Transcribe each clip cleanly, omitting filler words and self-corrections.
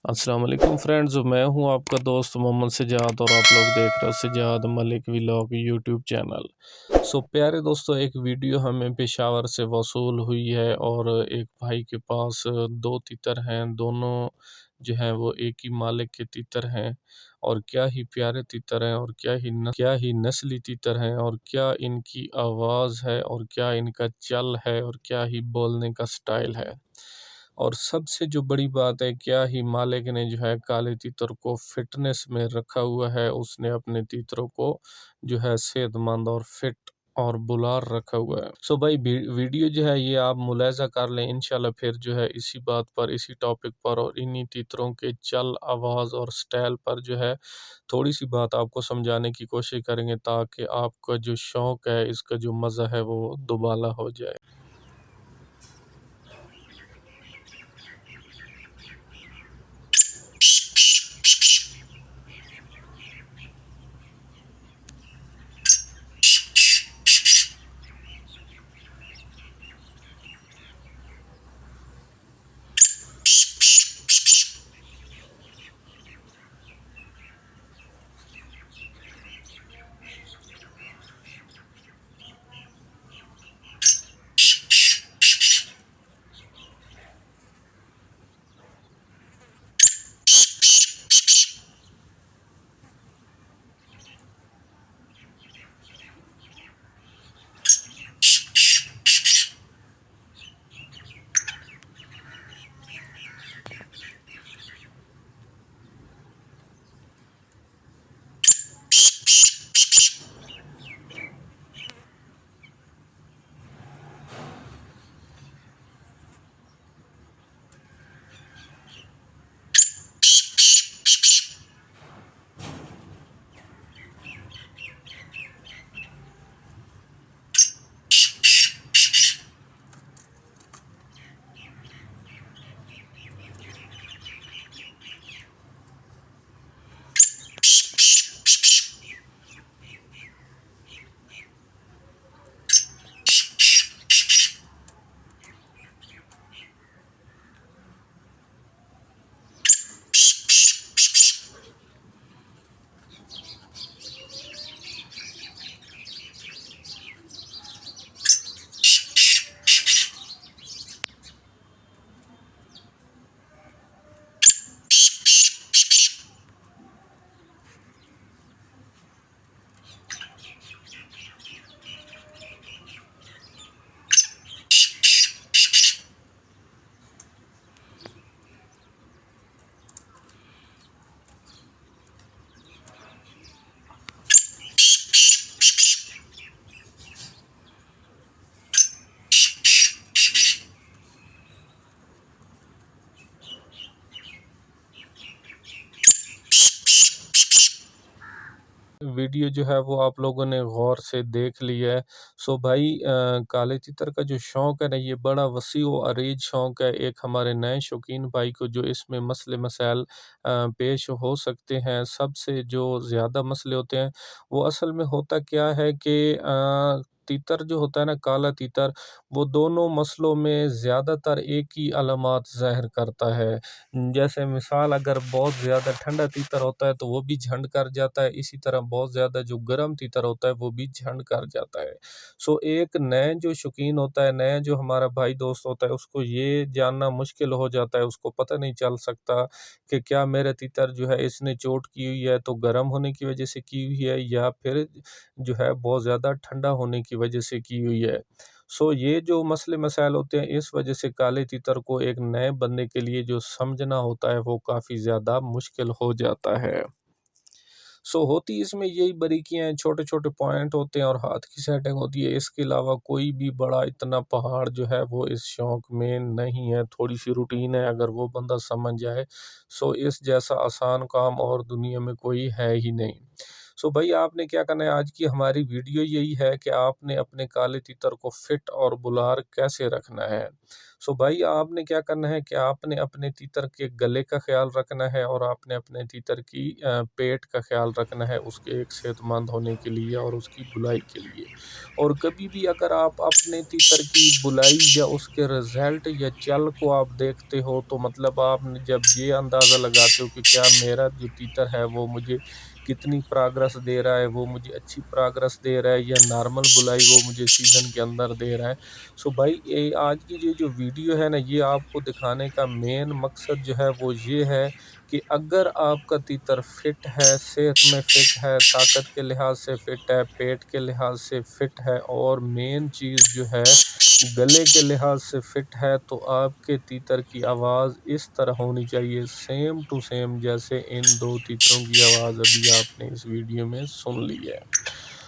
السلام علیکم فرینڈز، میں ہوں آپ کا دوست محمد سجاد اور آپ لوگ دیکھ رہے ہو سجاد ملک ولاگ یوٹیوب چینل۔ پیارے دوستو، ایک ویڈیو ہمیں پشاور سے وصول ہوئی ہے اور ایک بھائی کے پاس دو تیتر ہیں، دونوں جو ہیں وہ ایک ہی مالک کے تیتر ہیں، اور کیا ہی پیارے تیتر ہیں اور کیا ہی نسلی تیتر ہیں، اور کیا ان کی آواز ہے اور کیا ان کا چل ہے اور کیا ہی بولنے کا سٹائل ہے، اور سب سے جو بڑی بات ہے، کیا ہی مالک نے جو ہے کالے تیتر کو فٹنس میں رکھا ہوا ہے۔ اس نے اپنے تیتروں کو جو ہے صحت مند اور فٹ اور بلار رکھا ہوا ہے۔ بھائی ویڈیو جو ہے یہ آپ ملاحظہ کر لیں، انشاءاللہ پھر جو ہے اسی بات پر، اسی ٹاپک پر اور انہی تیتروں کے چل، آواز اور سٹائل پر جو ہے تھوڑی سی بات آپ کو سمجھانے کی کوشش کریں گے، تاکہ آپ کا جو شوق ہے، اس کا جو مزہ ہے وہ دوبالا ہو جائے۔ ویڈیو جو ہے وہ آپ لوگوں نے غور سے دیکھ لی ہے۔ بھائی کالے تیتر کا جو شوق ہے نا، یہ بڑا وسیع و عریض شوق ہے۔ ایک ہمارے نئے شوقین بھائی کو جو اس میں مسئلے مسائل پیش ہو سکتے ہیں، سب سے جو زیادہ مسئلے ہوتے ہیں وہ اصل میں ہوتا کیا ہے کہ تیتر جو ہوتا ہے نا، کالا تیتر، وہ دونوں مسئلوں میں زیادہ تر ایک ہی علامات ظاہر کرتا ہے۔ جیسے مثال، اگر بہت زیادہ ٹھنڈا تیتر ہوتا ہے تو وہ بھی جھنڈ کر جاتا ہے، اسی طرح بہت زیادہ جو گرم تیتر ہوتا ہے وہ بھی جھنڈ کر جاتا ہے۔ ایک نئے جو شوقین ہوتا ہے، نئے جو ہمارا بھائی دوست ہوتا ہے، اس کو یہ جاننا مشکل ہو جاتا ہے، اس کو پتہ نہیں چل سکتا کہ کیا میرا تیتر جو ہے اس نے چوٹ کی ہوئی ہے تو گرم ہونے کی وجہ سے کی ہوئی ہے، یا پھر جو ہے بہت زیادہ ٹھنڈا ہونے کی وجہ سے کی ہوئی ہے۔ یہ جو مسئلے مسائل ہوتے ہیں، اس وجہ سے کالے تیتر کو ایک نئے بندے کے لیے جو سمجھنا ہوتا ہے وہ کافی زیادہ مشکل ہو جاتا ہے۔ ہوتی اس میں یہی باریکیاں ہیں، چھوٹے چھوٹے پوائنٹ ہوتے ہیں اور ہاتھ کی سیٹنگ ہوتی ہے۔ اس کے علاوہ کوئی بھی بڑا اتنا پہاڑ جو ہے وہ اس شوق میں نہیں ہے۔ تھوڑی سی روٹین ہے، اگر وہ بندہ سمجھ جائے، اس جیسا آسان کام اور دنیا میں کوئی ہے ہی نہیں۔ بھائی آپ نے کیا کرنا ہے، آج کی ہماری ویڈیو یہی ہے کہ آپ نے اپنے کالے تیتر کو فٹ اور بلار کیسے رکھنا ہے۔ سو بھائی آپ نے کیا کرنا ہے کہ آپ نے اپنے تیتر کے گلے کا خیال رکھنا ہے، اور آپ نے اپنے تیتر کی پیٹ کا خیال رکھنا ہے اس کے ایک صحت مند ہونے کے لیے اور اس کی بلائی کے لیے۔ اور کبھی بھی اگر آپ اپنے تیتر کی بلائی یا اس کے رزلٹ یا چل کو آپ دیکھتے ہو، تو مطلب آپ نے جب یہ اندازہ لگاتے ہو کہ کیا میرا جو تیتر ہے وہ مجھے کتنی پراگرس دے رہا ہے، وہ مجھے اچھی پراگرس دے رہا ہے یا نارمل بلائی وہ مجھے سیزن کے اندر دے رہا ہے۔ سو بھائی آج کی جو ویڈیو ہے نا، یہ آپ کو دکھانے کا مین مقصد جو ہے وہ یہ ہے کہ اگر آپ کا تیتر فٹ ہے، صحت میں فٹ ہے، طاقت کے لحاظ سے فٹ ہے، پیٹ کے لحاظ سے فٹ ہے، اور مین چیز جو ہے گلے کے لحاظ سے فٹ ہے، تو آپ کے تیتر کی آواز اس طرح ہونی چاہیے سیم ٹو سیم جیسے ان دو تیتروں کی آواز ابھی آپ نے اس ویڈیو میں سن لی ہے۔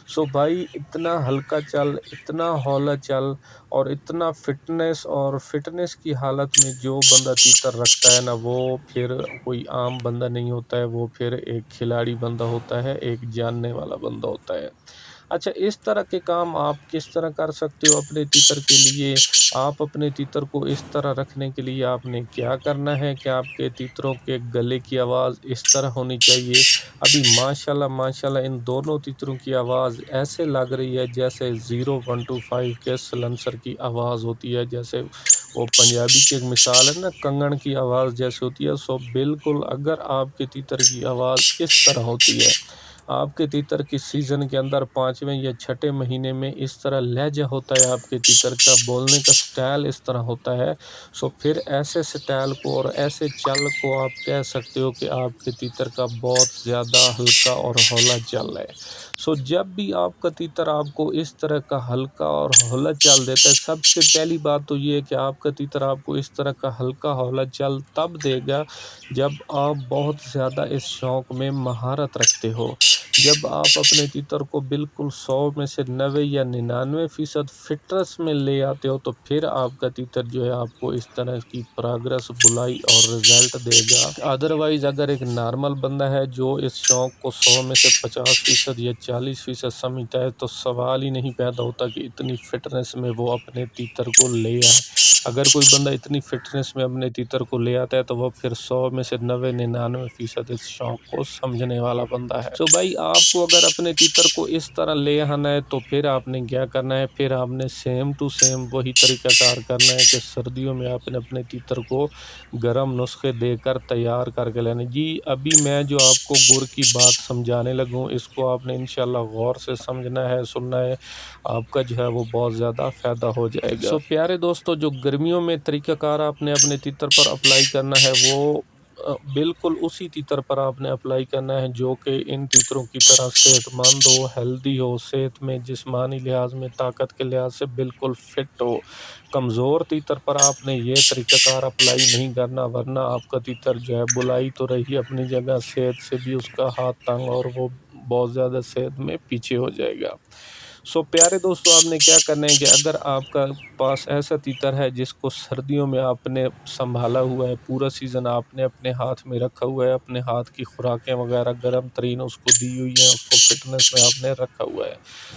سو بھائی اتنا ہلکا چل، اتنا ہولا چل، اور اتنا فٹنس کی حالت میں جو بندہ تیتر رکھتا ہے نا، وہ پھر کوئی عام بندہ نہیں ہوتا ہے، وہ پھر ایک کھلاڑی بندہ ہوتا ہے، ایک جاننے والا بندہ ہوتا ہے۔ اچھا، اس طرح کے کام آپ کس طرح کر سکتے ہو اپنے تیتر کے لیے؟ آپ اپنے تیتر کو اس طرح رکھنے کے لیے آپ نے کیا کرنا ہے کہ آپ کے تیتروں کے گلے کی آواز اس طرح ہونی چاہیے۔ ابھی ماشاءاللہ ان دونوں تیتروں کی آواز ایسے لگ رہی ہے جیسے 0125 کے سلنسر کی آواز ہوتی ہے، جیسے وہ پنجابی کی ایک مثال ہے نا، کنگن کی آواز جیسے ہوتی ہے۔ سو بالکل اگر آپ کے تیتر کی آواز اس طرح ہوتی ہے، آپ کے تیتر کی سیزن کے اندر 5ویں یا 6ٹھے مہینے میں اس طرح لہجہ ہوتا ہے، آپ کے تیتر کا بولنے کا سٹائل اس طرح ہوتا ہے، سو پھر ایسے سٹائل کو اور ایسے چل کو آپ کہہ سکتے ہو کہ آپ کے تیتر کا بہت زیادہ ہلکا اور ہولا چل ہے۔ سو جب بھی آپ کا تیتر آپ کو اس طرح کا ہلکا اور ہولا چل دیتا ہے، سب سے پہلی بات تو یہ ہے کہ آپ کا تیتر آپ کو اس طرح کا ہلکا ہولا چل تب دے گا جب آپ بہت زیادہ اس شوق میں مہارت رکھتے ہو۔ جب آپ اپنے تیتر کو بالکل 100 میں سے 90 یا 99% فٹنس میں لے آتے ہو، تو پھر آپ کا تیتر جو ہے آپ کو اس طرح کی پراگرس، بلائی اور رزلٹ دے گا۔ ادروائز اگر ایک نارمل بندہ ہے جو اس شوق کو 100 میں سے 50% یا 40% سمجھتا ہے، تو سوال ہی نہیں پیدا ہوتا کہ اتنی فٹنس میں وہ اپنے تیتر کو لے آئے۔ اگر کوئی بندہ اتنی فٹنس میں اپنے تیتر کو لے آتا ہے تو وہ پھر 100 میں سے 90-99% اس شوق کو سمجھنے والا بندہ ہے۔ تو بھائی آپ کو اگر اپنے تیتر کو اس طرح لے آنا ہے تو پھر آپ نے کیا کرنا ہے؟ پھر آپ نے سیم ٹو سیم وہی طریقہ کار کرنا ہے کہ سردیوں میں آپ نے اپنے تیتر کو گرم نسخے دے کر تیار کر کے لینے۔ جی ابھی میں جو آپ کو گڑ کی بات سمجھانے لگوں، اس کو آپ نے انشاءاللہ غور سے سمجھنا ہے، سننا ہے، آپ کا جو ہے وہ بہت زیادہ فائدہ ہو جائے گا۔ سو پیارے دوستو، جو گرمیوں میں طریقہ کار آپ نے اپنے تیتر پر اپلائی کرنا ہے، وہ بالکل اسی تیتر پر آپ نے اپلائی کرنا ہے جو کہ ان تیتروں کی طرح صحت مند ہو، ہیلدی ہو، صحت میں جسمانی لحاظ میں، طاقت کے لحاظ سے بالکل فٹ ہو۔ کمزور تیتر پر آپ نے یہ طریقہ کار اپلائی نہیں کرنا، ورنہ آپ کا تیتر جو ہے بلائی تو رہی اپنی جگہ، صحت سے بھی اس کا ہاتھ تنگ اور وہ بہت زیادہ صحت میں پیچھے ہو جائے گا۔ سو پیارے دوستو، آپ نے کیا کرنا ہے کہ اگر آپ کا پاس ایسا تیتر ہے جس کو سردیوں میں آپ نے سنبھالا ہوا ہے، پورا سیزن آپ نے اپنے ہاتھ میں رکھا ہوا ہے، اپنے ہاتھ کی خوراکیں وغیرہ گرم ترین اس کو دی ہوئی ہیں، اس کو فٹنس میں آپ نے رکھا ہوا ہے،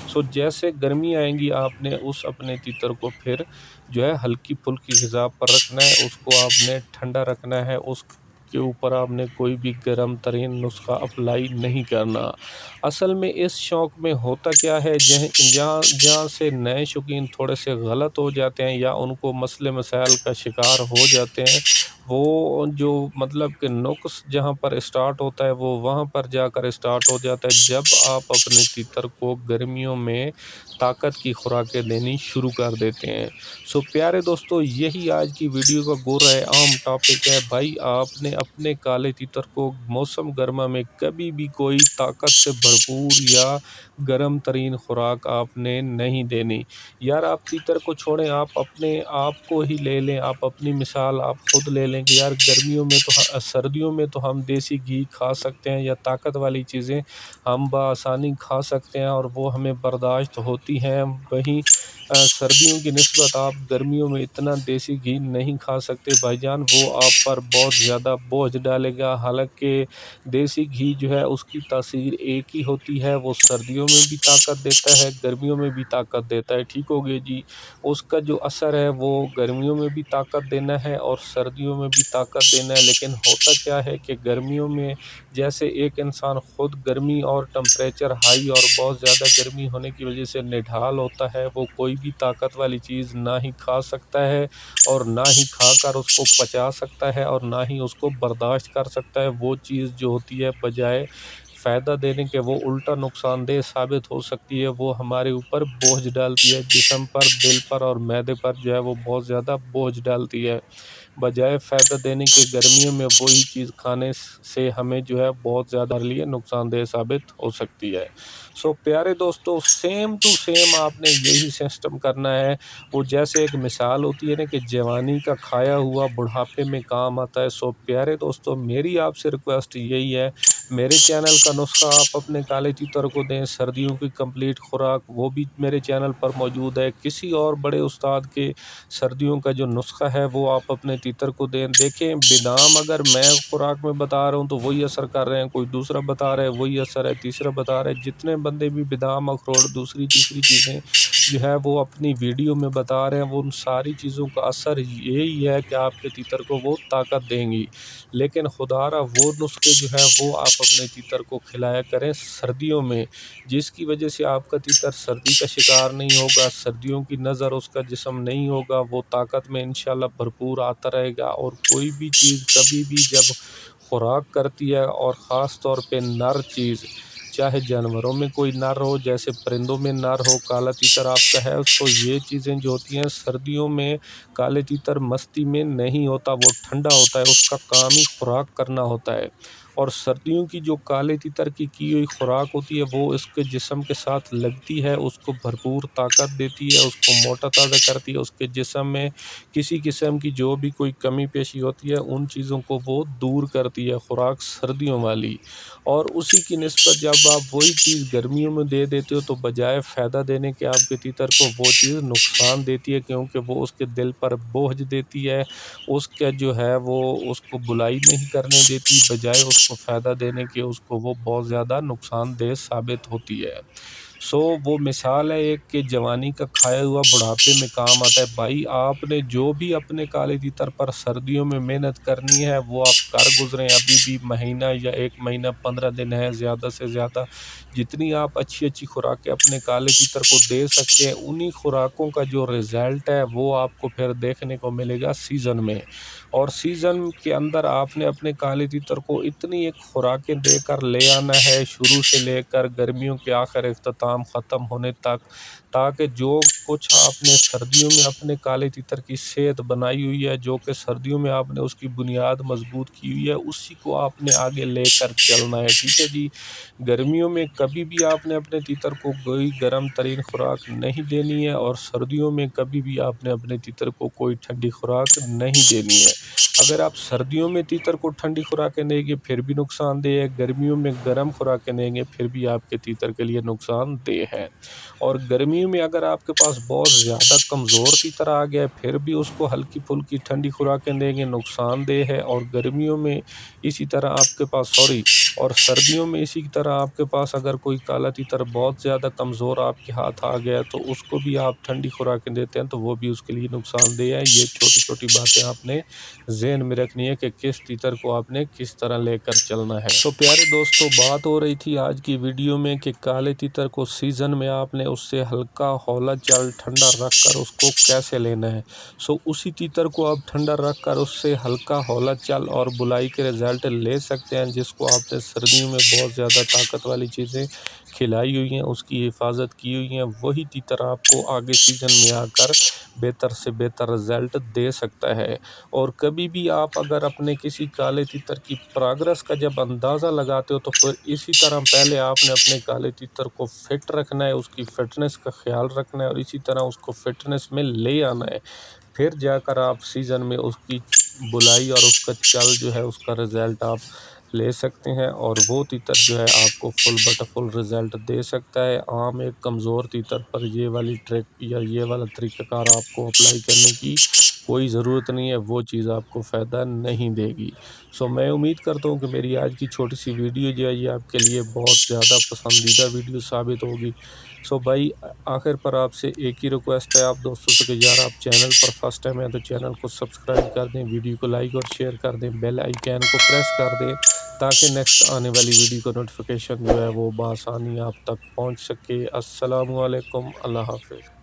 سو جیسے گرمی آئیں گی آپ نے اس اپنے تیتر کو پھر جو ہے ہلکی پھلکی غذا پر رکھنا ہے، اس کو آپ نے ٹھنڈا رکھنا ہے، اس کے اوپر آپ نے کوئی بھی گرم ترین نسخہ اپلائی نہیں کرنا۔ اصل میں اس شوق میں ہوتا کیا ہے، جہاں سے نئے شوقین تھوڑے سے غلط ہو جاتے ہیں یا ان کو مسئلے مسائل کا شکار ہو جاتے ہیں، وہ جو مطلب کہ نقص جہاں پر اسٹارٹ ہوتا ہے وہ وہاں پر جا کر اسٹارٹ ہو جاتا ہے جب آپ اپنے تیتر کو گرمیوں میں طاقت کی خوراکیں دینی شروع کر دیتے ہیں۔ سو پیارے دوستو، یہی آج کی ویڈیو کا گور ہے، عام ٹاپک ہے بھائی، آپ نے اپنے کالے تیتر کو موسم گرما میں کبھی بھی کوئی طاقت سے بھرپور یا گرم ترین خوراک آپ نے نہیں دینی۔ یار آپ تیتر کو چھوڑیں، آپ اپنے آپ کو ہی لے لیں، آپ اپنی مثال آپ خود لے لیں ہیں کہ یار سردیوں میں تو ہم دیسی گھی کھا سکتے ہیں یا طاقت والی چیزیں ہم بآسانی کھا سکتے ہیں اور وہ ہمیں برداشت ہوتی ہیں، وہیں سردیوں کی نسبت آپ گرمیوں میں اتنا دیسی گھی نہیں کھا سکتے بھائی جان، وہ آپ پر بہت زیادہ بوجھ ڈالے گا۔ حالانکہ دیسی گھی جو ہے اس کی تاثیر ایک ہی ہوتی ہے، وہ سردیوں میں بھی طاقت دیتا ہے، گرمیوں میں بھی طاقت دیتا ہے، ٹھیک ہو گئے جی۔ اس کا جو اثر ہے وہ گرمیوں میں بھی طاقت دینا ہے اور سردیوں میں بھی طاقت دینا ہے، لیکن ہوتا کیا ہے کہ گرمیوں میں جیسے ایک انسان خود گرمی اور ٹمپریچر ہائی اور بہت زیادہ گرمی ہونے کی وجہ سے نڈھال ہوتا ہے، وہ کوئی بھی طاقت والی چیز نہ ہی کھا سکتا ہے اور نہ ہی کھا کر اس کو پچا سکتا ہے اور نہ ہی اس کو برداشت کر سکتا ہے۔ وہ چیز جو ہوتی ہے بجائے فائدہ دینے کے وہ الٹا نقصان دہ ثابت ہو سکتی ہے، وہ ہمارے اوپر بوجھ ڈالتی ہے، جسم پر، دل پر اور معدے پر جو ہے وہ بہت زیادہ بوجھ ڈالتی ہے۔ بجائے فائدہ دینے کے گرمیوں میں وہی چیز کھانے سے ہمیں جو ہے بہت زیادہ لیے نقصان دہ ثابت ہو سکتی ہے۔ سو پیارے دوستو، سیم ٹو سیم آپ نے یہی سسٹم کرنا ہے۔ وہ جیسے ایک مثال ہوتی ہے نا کہ جوانی کا کھایا ہوا بڑھاپے میں کام آتا ہے۔ سو پیارے دوستو، میری آپ سے ریکویسٹ یہی ہے، میرے چینل کا نسخہ آپ اپنے کالے تیتر کو دیں، سردیوں کی کمپلیٹ خوراک وہ بھی میرے چینل پر موجود ہے۔ کسی اور بڑے استاد کے سردیوں کا جو نسخہ ہے وہ آپ اپنے تیتر کو دیں۔ دیکھیں بادام اگر میں خوراک میں بتا رہا ہوں تو وہی اثر کر رہے ہیں، کوئی دوسرا بتا رہا ہے وہی اثر ہے، تیسرا بتا رہا ہے، جتنے بندے بھی بادام، اخروٹ، دوسری تیسری چیزیں جو ہے وہ اپنی ویڈیو میں بتا رہے ہیں، وہ ان ساری چیزوں کا اثر یہی ہے کہ آپ کے تیتر کو وہ طاقت دیں گی، لیکن خدا را وہ نسخے جو ہے وہ آپ اپنے تیتر کو کھلایا کریں سردیوں میں، جس کی وجہ سے آپ کا تیتر سردی کا شکار نہیں ہوگا، سردیوں کی نظر اس کا جسم نہیں ہوگا، وہ طاقت میں انشاءاللہ بھرپور آتا رہے گا۔ اور کوئی بھی چیز کبھی بھی جب خوراک کرتی ہے اور خاص طور پہ نر چیز، چاہے جانوروں میں کوئی نر ہو، جیسے پرندوں میں نر ہو، کالا تیتر آپ کا ہے، تو یہ چیزیں جو ہوتی ہیں سردیوں میں کالے تیتر مستی میں نہیں ہوتا، وہ ٹھنڈا ہوتا ہے، اس کا کام ہی خوراک کرنا ہوتا ہے۔ اور سردیوں کی جو کالے تیتر کی ہوئی خوراک ہوتی ہے وہ اس کے جسم کے ساتھ لگتی ہے، اس کو بھرپور طاقت دیتی ہے، اس کو موٹا تازہ کرتی ہے، اس کے جسم میں کسی قسم کی جو بھی کوئی کمی پیشی ہوتی ہے ان چیزوں کو وہ دور کرتی ہے، خوراک سردیوں والی۔ اور اسی کی نسبت جب آپ وہی چیز گرمیوں میں دے دیتے ہو تو بجائے فائدہ دینے کے آپ کے تیتر کو وہ چیز نقصان دیتی ہے، کیونکہ وہ اس کے دل پر بوجھ دیتی ہے، اس کا جو ہے وہ اس کو بلائی نہیں کرنے دیتی، بجائے اس کو فائدہ دینے کے اس کو وہ بہت زیادہ نقصان دہ ثابت ہوتی ہے۔ سو وہ مثال ہے ایک کہ جوانی کا کھایا ہوا بڑھاپے میں کام آتا ہے۔ بھائی آپ نے جو بھی اپنے کالے تیتر پر سردیوں میں محنت کرنی ہے وہ آپ کر گزریں، ابھی بھی مہینہ یا 1 مہینہ 15 دن ہے، زیادہ سے زیادہ جتنی آپ اچھی اچھی خوراکیں اپنے کالے تیتر کو دے سکتے ہیں، انہی خوراکوں کا جو رزلٹ ہے وہ آپ کو پھر دیکھنے کو ملے گا سیزن میں۔ اور سیزن کے اندر آپ نے اپنے کالے تیتر کو اتنی ایک خوراکیں دے کر لے آنا ہے، شروع سے لے کر گرمیوں کے آخر اختتام ختم ہونے تک، تاکہ جو کچھ آپ نے سردیوں میں اپنے کالے تیتر کی صحت بنائی ہوئی ہے، جو کہ سردیوں میں آپ نے اس کی بنیاد مضبوط کی ہوئی ہے، اسی کو آپ نے آگے لے کر چلنا ہے، ٹھیک ہے جی۔ گرمیوں میں کبھی بھی آپ نے اپنے تیتر کو کوئی گرم ترین خوراک نہیں دینی ہے، اور سردیوں میں کبھی بھی آپ نے اپنے تیتر کو کوئی ٹھنڈی خوراک نہیں دینی ہے۔ اگر آپ سردیوں میں تیتر کو ٹھنڈی خوراکیں دیں گے پھر بھی نقصان دہ ہے، گرمیوں میں گرم خوراکیں دیں گے پھر بھی آپ کے تیتر کے لیے نقصان دہ ہے۔ اور گرمیوں میں اگر آپ کے پاس بہت زیادہ کمزور تیتر آ گیا ہے پھر بھی اس کو ہلکی پھلکی ٹھنڈی خوراکیں دیں گے، نقصان دہ ہے۔ اور گرمیوں میں اسی طرح آپ کے پاس اور سردیوں میں اسی طرح آپ کے پاس اگر کوئی کالا تیتر بہت زیادہ کمزور آپ کے ہاتھ آ گیا ہے تو اس کو بھی آپ ٹھنڈی خوراکیں دیتے ہیں تو وہ بھی اس کے لیے نقصان دہ ہے۔ یہ چھوٹی چھوٹی باتیں آپ نے ذہن میں رکھنی ہے کہ کس تیتر کو آپ نے کس طرح لے کر چلنا ہے۔ تو پیارے دوستو، بات ہو رہی تھی آج کی ویڈیو میں کہ کالے تیتر کو سیزن میں آپ نے اس سے ہلکا ہولا چل ٹھنڈا رکھ کر اس کو کیسے لینا ہے۔ اسی تیتر کو آپ ٹھنڈا رکھ کر اس سے ہلکا ہولا چل اور بلائی کے رزلٹ لے سکتے ہیں، جس کو آپ نے سردیوں میں بہت زیادہ طاقت والی چیزیں کھلائی ہوئی ہیں، اس کی حفاظت کی ہوئی ہیں، وہی تیتر آپ کو آگے سیزن میں آ کر بہتر سے بہتر رزلٹ دے سکتا ہے۔ اور کبھی بھی آپ اگر اپنے کسی کالے تیتر کی پروگرس کا جب اندازہ لگاتے ہو تو پھر اسی طرح پہلے آپ نے اپنے کالے تیتر کو فٹ رکھنا ہے، اس کی فٹنس کا خیال رکھنا ہے اور اسی طرح اس کو فٹنس میں لے آنا ہے، پھر جا کر آپ سیزن میں اس کی بلائی اور اس کا چل جو ہے اس کا رزلٹ آپ لے سکتے ہیں، اور وہ تیتر جو ہے آپ کو فل رزلٹ دے سکتا ہے۔ عام ایک کمزور تیتر پر یہ والی ٹرک یا یہ والا طریقہ کار آپ کو اپلائی کرنے کی کوئی ضرورت نہیں ہے، وہ چیز آپ کو فائدہ نہیں دے گی۔ میں امید کرتا ہوں کہ میری آج کی چھوٹی سی ویڈیو جو ہے یہ آپ کے لیے بہت زیادہ پسندیدہ ویڈیو ثابت ہوگی۔ بھائی آخر پر آپ سے ایک ہی ریکویسٹ ہے آپ دوستوں سے کہ یار آپ چینل پر فرسٹ ٹائم ہے تو چینل کو سبسکرائب کر دیں، ویڈیو کو لائک اور شیئر کر دیں، بیل آئیکن کو پریس کر دیں تاکہ نیکسٹ آنے والی ویڈیو کا نوٹیفیکیشن جو ہے وہ بآسانی آپ تک پہنچ سکے۔ السلام علیکم، اللہ حافظ۔